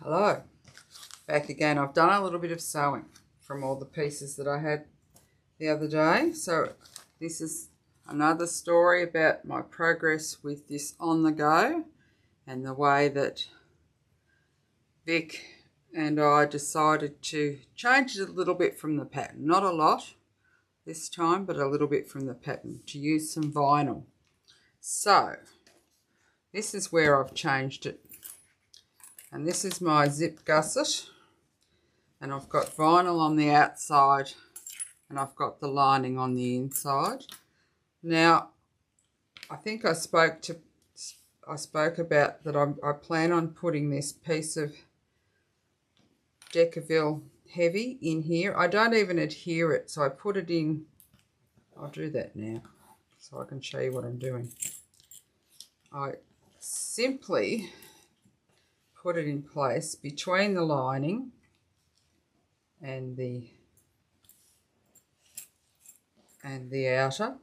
Hello, back again. I've done a little bit of sewing from all the pieces that I had the other day. So this is another story about my progress with this on the go and the way that Vic and I decided to change it a little bit from the pattern. Not a lot this time, but a little bit from the pattern to use some vinyl. So this is where I've changed it. And this is my zip gusset, and I've got vinyl on the outside and I've got the lining on the inside. Now, I think I spoke about that I plan on putting this piece of Decaville heavy in here. I don't even adhere it, so I put it in. I'll do that now so I can show you what I'm doing. I simply put it in place between the lining and the outer,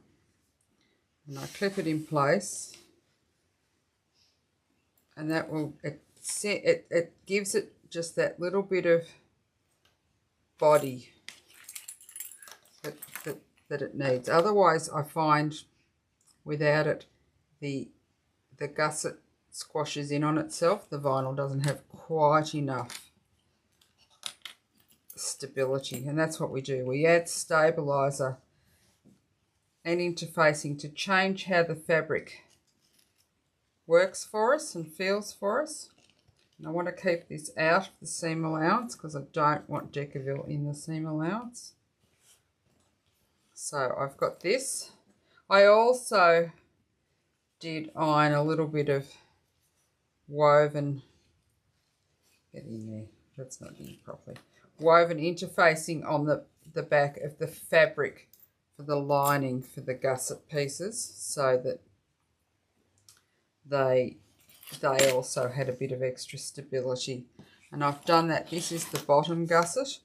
and I clip it in place, and that will it gives it just that little bit of body that it needs. Otherwise, I find without it the gusset squashes in on itself. The vinyl doesn't have quite enough stability, and that's what we do. We add stabilizer and interfacing to change how the fabric works for us and feels for us. And I want to keep this out of the seam allowance because I don't want Decaville in the seam allowance. So I've got this. I also did iron a little bit of woven, get in there, that's not in properly, woven interfacing on the back of the fabric for the lining for the gusset pieces, so that they also had a bit of extra stability. And I've done that. This is the bottom gusset,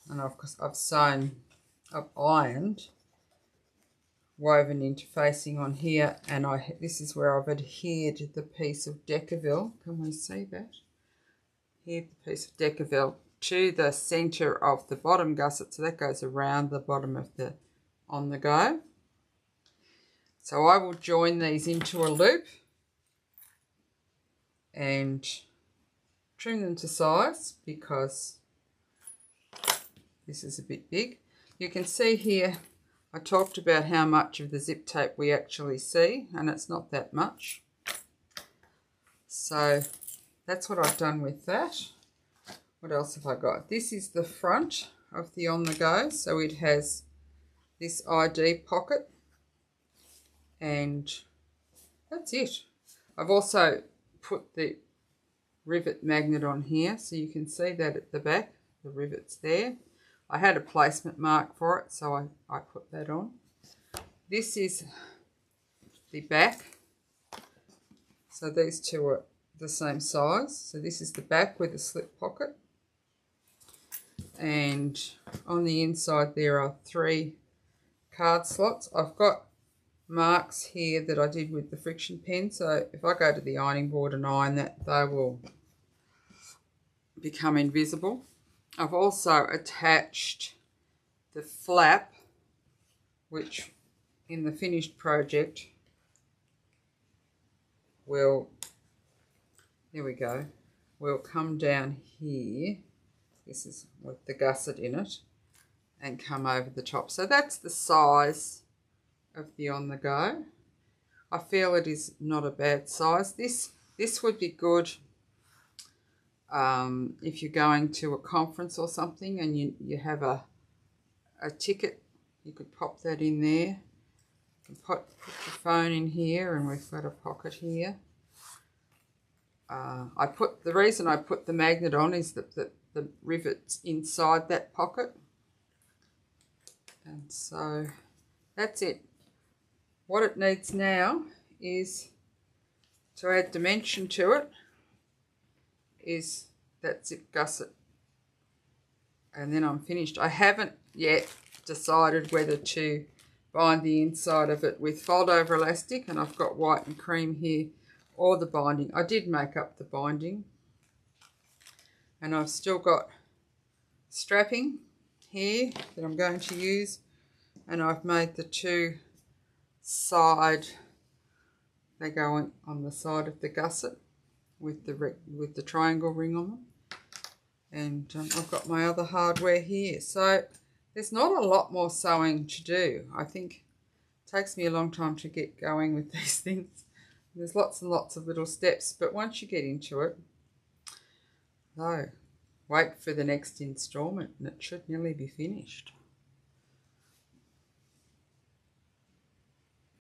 and I've ironed woven interfacing on here, and this is where I've adhered the piece of Decaville. Can we see that? Adhered the piece of Decaville to the center of the bottom gusset, so that goes around the bottom of the on the go. So I will join these into a loop and trim them to size because this is a bit big. You can see here I talked about how much of the zip tape we actually see, and it's not that much. So that's what I've done with that. What else have I got? This is the front of the on the go, so it has this ID pocket, and that's it. I've also put the rivet magnet on here, so you can see that at the back, the rivet's there. I had a placement mark for it, so I put that on. This is the back. So these two are the same size. So this is the back with a slip pocket. And on the inside there are 3 card slots. I've got marks here that I did with the friction pen. So if I go to the ironing board and iron that, they will become invisible. I've also attached the flap, which in the finished project will, there we go, will come down here. This is with the gusset in it, and come over the top. So that's the size of the on the go. I feel it is not a bad size. This would be good if you're going to a conference or something and you have a ticket. You could pop that in there. You can put your phone in here, and we've got a pocket here. The reason I put the magnet on is that the rivet's inside that pocket. And so that's it. What it needs now is to add dimension to it, is that zip gusset, and then I'm finished. I haven't yet decided whether to bind the inside of it with fold over elastic, and I've got white and cream here, or the binding. I did make up the binding, And I've still got strapping here that I'm going to use, and I've made the two side, they go on the side of the gusset with the triangle ring on them. And I've got my other hardware here. So there's not a lot more sewing to do. I think it takes me a long time to get going with these things. There's lots and lots of little steps, but once you get into it, so wait for the next installment and it should nearly be finished.